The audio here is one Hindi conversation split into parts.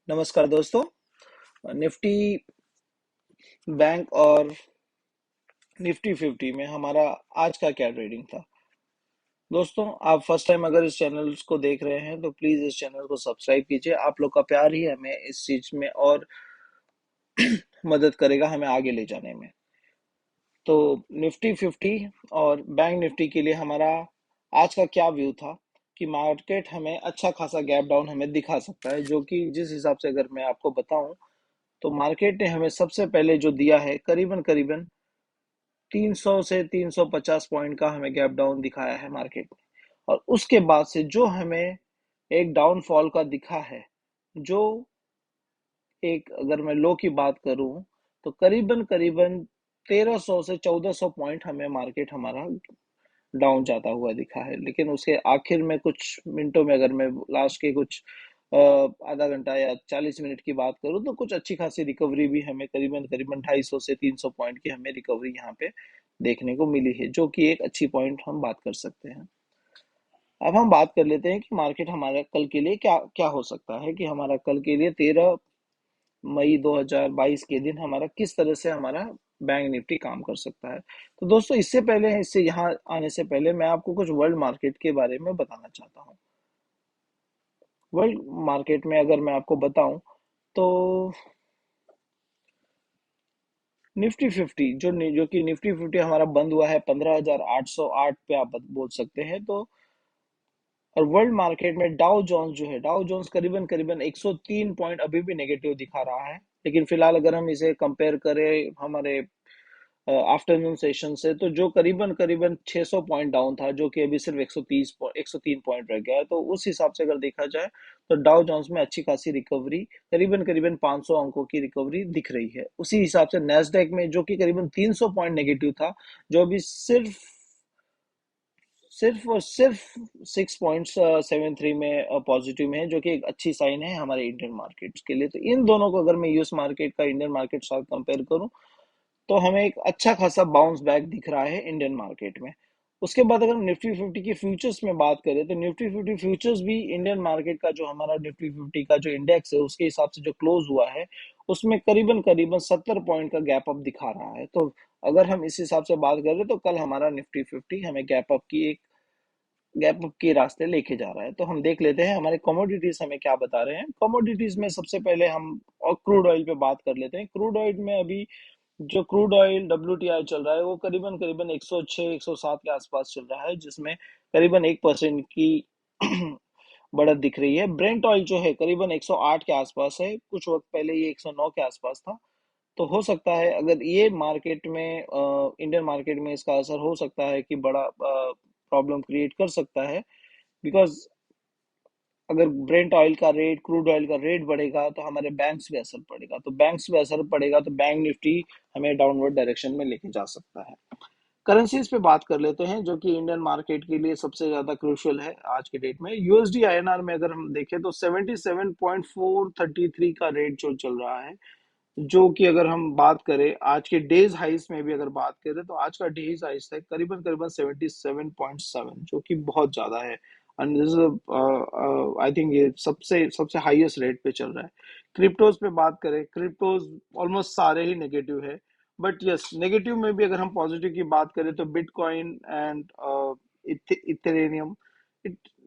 नमस्कार दोस्तों। निफ्टी बैंक और निफ्टी 50 में हमारा आज का क्या ट्रेडिंग था। दोस्तों, आप फर्स्ट टाइम अगर इस चैनल को देख रहे हैं तो प्लीज इस चैनल को सब्सक्राइब कीजिए। आप लोग का प्यार ही हमें इस चीज में और मदद करेगा हमें आगे ले जाने में। तो निफ्टी 50 और बैंक निफ्टी के लिए हमारा आज का क्या व्यू था कि मार्केट हमें अच्छा खासा गैप डाउन हमें दिखा सकता है, जो कि जिस हिसाब से अगर मैं आपको बताऊं तो मार्केट ने हमें सबसे पहले जो दिया है करीबन करीबन 300 से 350 पॉइंट का हमें गैप डाउन दिखाया है मार्केट ने। और उसके बाद से जो हमें एक डाउनफॉल का दिखा है, जो एक अगर मैं लो की बात करूं तो करीबन करीबन 1300 से 1400 पॉइंट हमें मार्केट हमारा डाउन जाता हुआ दिखा है। लेकिन उसके आखिर में कुछ मिनटों में अगर मैं लास्ट के कुछ आधा घंटा या 40 मिनट की बात करूं तो कुछ अच्छी खासी रिकवरी भी हमें करीबन करीबन 250 से 300 पॉइंट की हमें रिकवरी यहाँ पे देखने को मिली है, जो कि एक अच्छी पॉइंट हम बात कर सकते हैं। अब हम बात कर लेते हैं कि मार्केट हमारा कल के लिए क्या क्या हो सकता है, कि हमारा कल के लिए 13 मई 2022 के दिन हमारा किस तरह से हमारा बैंक निफ्टी काम कर सकता है। तो दोस्तों, इससे पहले इससे यहाँ आने से पहले मैं आपको कुछ वर्ल्ड मार्केट के बारे में बताना चाहता हूँ। वर्ल्ड मार्केट में अगर मैं आपको बताऊं तो निफ्टी 50 जो कि निफ्टी 50 हमारा बंद हुआ है 15,808 पे, आप बोल सकते हैं। तो और वर्ल्ड मार्केट में डाउ जोन्स जो है, डाउ जोन्स करीबन करीबन 103 पॉइंट अभी भी नेगेटिव दिखा रहा है। लेकिन फिलहाल अगर हम इसे कंपेयर करें हमारे आफ्टरनून सेशन से, तो जो करीबन करीबन 600 पॉइंट डाउन था, जो कि अभी सिर्फ 103 पॉइंट रह गया है। तो उस हिसाब से अगर देखा जाए तो डाउ जोन्स में अच्छी खासी रिकवरी, करीबन करीबन 500 अंकों की रिकवरी दिख रही है। उसी हिसाब से नेस्डेक में, जो कि करीबन 300 पॉइंट नेगेटिव था, जो अभी सिर्फ सिर्फ और सिर्फ 6.73 में पॉजिटिव में है, जो कि एक अच्छी साइन है हमारे इंडियन मार्केट्स के लिए। तो इन दोनों को अगर मैं यूएस मार्केट का इंडियन मार्केट साथ कंपेयर करूं तो हमें एक अच्छा खासा बाउंस बैक दिख रहा है इंडियन मार्केट में। उसके बाद अगर निफ्टी 50 की फ्यूचर्स में बात करें तो निफ्टी 50 फ्यूचर्स भी इंडियन मार्केट का, जो हमारा निफ्टी 50 का जो इंडेक्स है उसके हिसाब से जो क्लोज हुआ है, उसमें करीबन करीबन 70 पॉइंट का गैप अप दिखा रहा है। तो अगर हम इस हिसाब से बात करें तो कल हमारा निफ्टी 50 हमें गैप अप के रास्ते लेके जा रहा है। तो हम देख लेते हैं हमारे कमोडिटीज हमें क्या बता रहे हैं। कमोडिटीज में सबसे पहले हम और क्रूड ऑयल पे बात कर लेते हैं। क्रूड ऑयल में अभी जो क्रूड ऑयल WTI चल रहा है वो करीबन करीबन 106 107 के आसपास चल रहा है, जिसमें करीबन 1% की बढ़त दिख रही है। ब्रेंट ऑयल जो है करीबन 108 के आसपास है, कुछ वक्त पहले ये 109 के आसपास था। तो हो सकता है अगर ये मार्केट में इंडियन मार्केट में इसका असर हो सकता है कि बड़ा प्रॉब्लम क्रिएट कर सकता है। बिकॉज अगर ब्रेंट ऑयल का रेट, क्रूड ऑयल का रेट बढ़ेगा तो हमारे बैंक्स पे असर पड़ेगा, तो बैंक्स पे असर पड़ेगा तो बैंक निफ्टी हमें डाउनवर्ड डायरेक्शन में लेके जा सकता है। करेंसीज पे बात कर लेते हैं, जो कि इंडियन मार्केट के लिए सबसे ज्यादा क्रूशियल है आज के डेट में। यूएसडी आईएनआर में अगर हम देखें तो 77.433 का रेट जो चल रहा है, जो कि अगर हम बात करें आज के डेज हाइस में भी अगर बात करें तो आज का डेज हाइस है करीबन करीबन 77.7, जो कि बहुत ज्यादा है। एंड दिस आई थिंक ये सबसे सबसे हाईएस्ट रेट पे चल रहा है। क्रिप्टोज पे बात करें, क्रिप्टोज ऑलमोस्ट सारे ही नेगेटिव है। बट यस, नेगेटिव में भी अगर हम पॉजिटिव की बात करें तो बिटकॉइन एंड इथेरियम,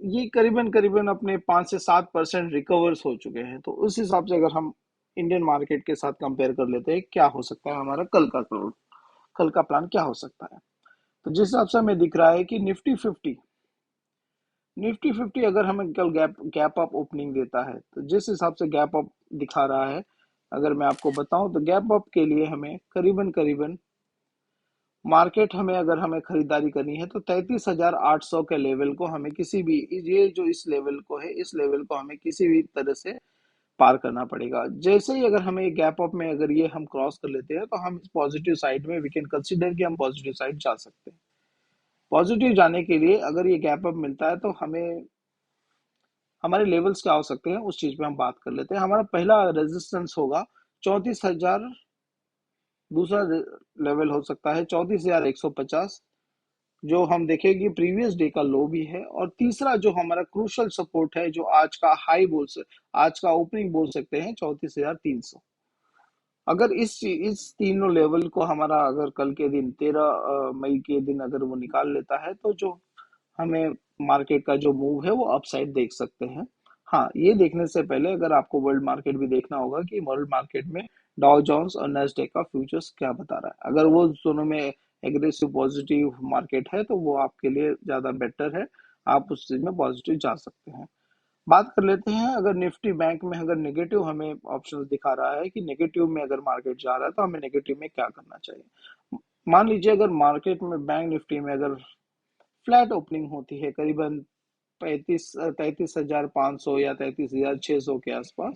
ये करीबन करीबन अपने 5 से 7% रिकवर्स हो चुके हैं। तो उस हिसाब से अगर हम इंडियन मार्केट के साथ कंपेयर कर लेते हैं क्या हो सकता है हमारा कल का प्लान क्या हो सकता है। तो जिस हिसाब से हमें दिख रहा है कि निफ्टी 50 अगर हमें कल गैप गैप अप ओपनिंग देता है, तो जिस हिसाब से गैप अप दिखा रहा है, अगर मैं आपको बताऊं तो गैप अप के लिए हमें करीबन करीबन मार्केट हमें अगर हमें खरीदारी करनी है तो 33,800 के लेवल को हमें किसी भी, ये जो इस लेवल को है, इस लेवल को हमें किसी भी तरह से पार करना पड़ेगा। जैसे ही अगर हमें गैप अप में अगर ये हम क्रॉस कर लेते हैं तो हम पॉजिटिव साइड में वी कैन कंसीडर कि हम पॉजिटिव साइड जा सकते हैं। पॉजिटिव जाने के लिए अगर ये गैप अप मिलता है तो हमें हमारे लेवल्स क्या हो सकते हैं उस चीज पे हम बात कर लेते हैं। हमारा पहला रेजिस्टेंस होगा 34,000, दूसरा लेवल हो सकता है 34,150, जो हम देखें कि प्रीवियस डे का लो भी है, और तीसरा जो हमारा क्रूशल सपोर्ट है, जो आज का हाई आज का ओपनिंग बोल सकते हैं 34,300। अगर इस तीनों लेवल को हमारा अगर कल के दिन 13 मई के दिन अगर वो निकाल लेता है, तो जो हमें मार्केट का जो मूव है वो अपसाइड देख सकते हैं। हाँ, ये देखने से पहले अगर आपको वर्ल्ड मार्केट भी देखना होगा कि वर्ल्ड मार्केट में डाउ जोन्स और नेस्डेक का फ्यूचर्स क्या बता रहा है। अगर वो दोनों में एग्रेसिव पॉजिटिव मार्केट है तो वो आपके लिए ज्यादा बेटर है, आप उस चीज में पॉजिटिव जा सकते हैं। बात कर लेते हैं, अगर निफ्टी बैंक में अगर नेगेटिव हमें ऑप्शंस दिखा रहा है कि नेगेटिव में अगर मार्केट जा रहा है तो हमें नेगेटिव में क्या करना चाहिए। मान लीजिए अगर मार्केट में बैंक निफ्टी में अगर फ्लैट ओपनिंग होती है करीबन 33,500 या 33,600 के आसपास,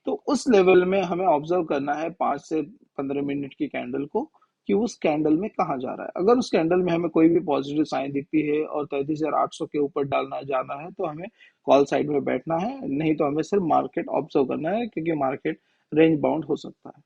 तो उस लेवल में हमें ऑब्जर्व करना है 5 से 15 मिनट की कैंडल को, कि उस कैंडल में कहाँ जा रहा है। अगर उस कैंडल में हमें कोई भी पॉजिटिव साइन दिखती है और 33,800 के ऊपर डालना जाना है तो हमें कॉल साइड में बैठना है, नहीं तो हमें सिर्फ मार्केट ऑब्जर्व करना है, क्योंकि मार्केट रेंज बाउंड हो सकता है।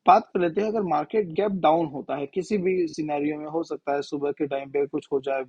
बात कर लेते हैं, अगर मार्केट गैप डाउन होता है किसी भी सिनेरियो में, हो सकता है सुबह के टाइम पे कुछ हो जाए,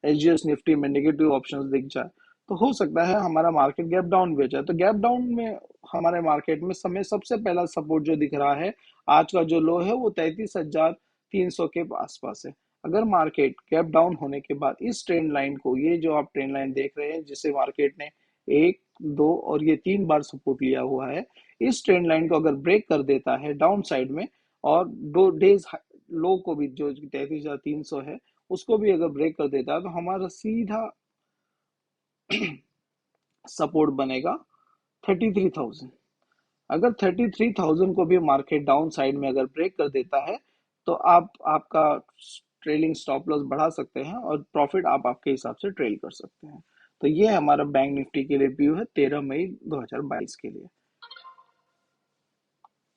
एसजीएस निफ्टी में नेगेटिव ऑप्शंस दिख जाए, तो हो सकता है हमारा मार्केट गैप डाउन भी हो जाए। तो गैप डाउन में हमारे मार्केट में समय सबसे पहला सपोर्ट जो दिख रहा है, आज का जो लो है वो 33,300 के आसपास है। अगर मार्केट गैप डाउन होने के बाद इस ट्रेंड लाइन को, ये जो आप ट्रेंड लाइन देख रहे हैं जिसे मार्केट ने 1, 2 और ये 3 बार सपोर्ट लिया हुआ है, इस ट्रेंड लाइन को अगर ब्रेक कर देता है डाउन साइड में, और 2 डेज लो को भी जो 33,300 है उसको भी अगर ब्रेक कर देता है, तो हमारा सीधा सपोर्ट बनेगा 33,000। अगर 33,000 को भी मार्केट डाउन साइड में अगर ब्रेक कर देता है, तो आप आपका ट्रेलिंग स्टॉप लॉस बढ़ा सकते हैं और प्रॉफिट आप आपके हिसाब से ट्रेल कर सकते हैं। तो ये हमारा बैंक निफ्टी के लिए व्यू है 13 मई 2022 के लिए।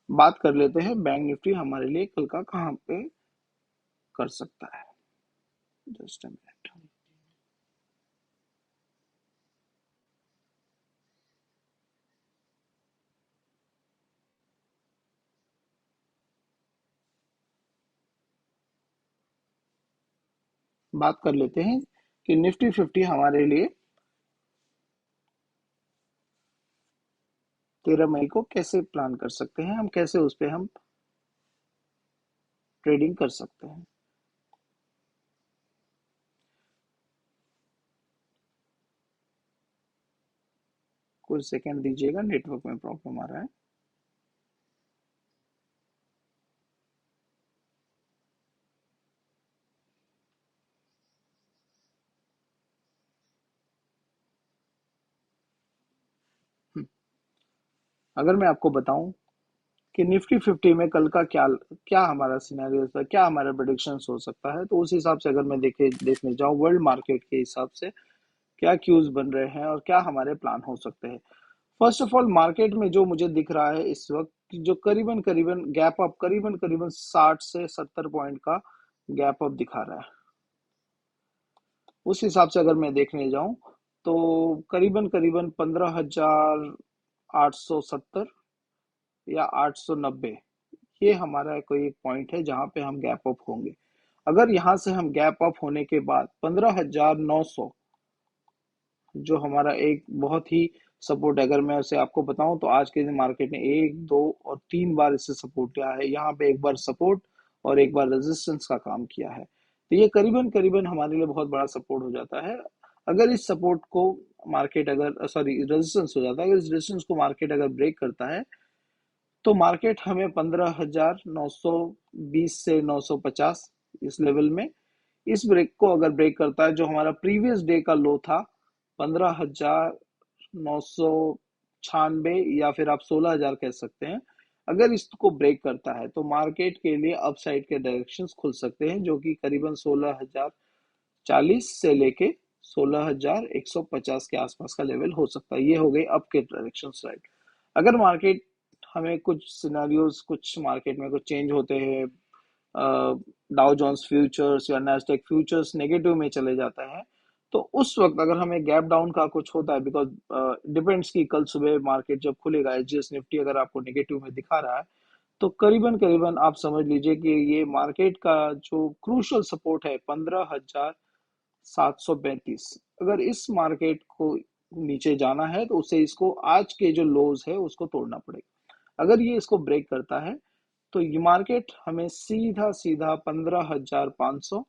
बात कर लेते हैं बैंक निफ्टी हमारे लिए कल का कहाँ पे कर सकता है। Just a minute. बात कर लेते हैं कि निफ्टी 50 हमारे लिए 13 मई को कैसे प्लान कर सकते हैं, हम कैसे उस पे हम ट्रेडिंग कर सकते हैं। कुछ सेकंड दीजिएगा, नेटवर्क में प्रॉब्लम आ रहा है। अगर मैं आपको बताऊं कि निफ्टी 50 में कल का क्या क्या हमारा सिनेरियो था, क्या हमारा प्रेडिक्शन हो सकता है, तो उस हिसाब से अगर मैं देखने जाऊं वर्ल्ड मार्केट के हिसाब से क्या क्यूज बन रहे हैं और क्या हमारे प्लान हो सकते हैं। फर्स्ट ऑफ ऑल, मार्केट में जो मुझे दिख रहा है इस वक्त, जो करीबन करीबन गैप अप करीबन करीबन 60 से 70 पॉइंट का गैप अप दिखा रहा है। उस हिसाब से अगर मैं देखने जाऊं तो करीबन करीबन 15,870 या 890, ये हमारा कोई एक पॉइंट है जहां पे हम गैप अप होंगे। अगर यहां से हम गैप अप होने के बाद 15,900, जो हमारा एक बहुत ही सपोर्ट, अगर मैं उसे आपको बताऊं तो आज के दिन मार्केट ने 1, 2 और 3 बार इसे सपोर्ट लिया है। यहाँ पे एक बार सपोर्ट और एक बार रेजिस्टेंस का काम किया है, तो ये करीबन करीबन हमारे लिए बहुत बड़ा सपोर्ट हो जाता है। अगर इस सपोर्ट को मार्केट अगर सॉरी रेजिस्टेंस हो जाता है, अगर इस रेजिस्टेंस को मार्केट अगर ब्रेक करता है, तो मार्केट हमें 15,920 से 950 इस लेवल में, इस ब्रेक को अगर ब्रेक करता है, जो हमारा प्रीवियस डे का लो था 15,996 या फिर आप 16,000 कह सकते हैं, अगर इसको ब्रेक करता है तो मार्केट के लिए अपसाइड के डायरेक्शंस खुल सकते हैं, जो कि करीबन 16,040 से लेके 16,150 के आसपास का लेवल हो सकता है। ये हो गई अप के डायरेक्शन साइड। अगर मार्केट हमें कुछ सिनेरियोज, कुछ मार्केट में कुछ चेंज होते हैं, डाउ जोन्स फ्यूचर्स या नैस्डैक फ्यूचर्स नेगेटिव में चले जाता है, तो उस वक्त अगर हमें गैप डाउन का कुछ होता है, बिकॉज डिपेंड्स कि कल सुबह मार्केट जब खुलेगा, एसजीएस निफ्टी अगर आपको नेगेटिव में दिखा रहा है, तो करीबन करीबन आप समझ लीजिए कि ये मार्केट का जो क्रूशल सपोर्ट है 15,735, अगर इस मार्केट को नीचे जाना है तो उसे इसको आज के जो लोज है उसको तोड़ना पड़ेगा। अगर ये इसको ब्रेक करता है तो ये मार्केट हमें सीधा सीधा 15,500,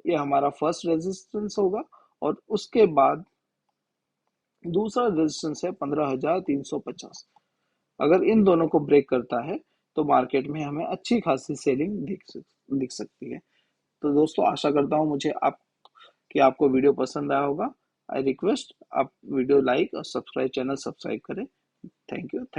ये हमारा फर्स्ट रेजिस्टेंस होगा, और उसके बाद दूसरा रेजिस्टेंस है 15,350। अगर इन दोनों को ब्रेक करता है तो मार्केट में हमें अच्छी खासी सेलिंग दिख सकती है। तो दोस्तों, आशा करता हूँ मुझे आप कि आपको वीडियो पसंद आया होगा। आई रिक्वेस्ट आप वीडियो लाइक और सब्सक्राइब, चैनल सब्सक्राइब करें। Thank you.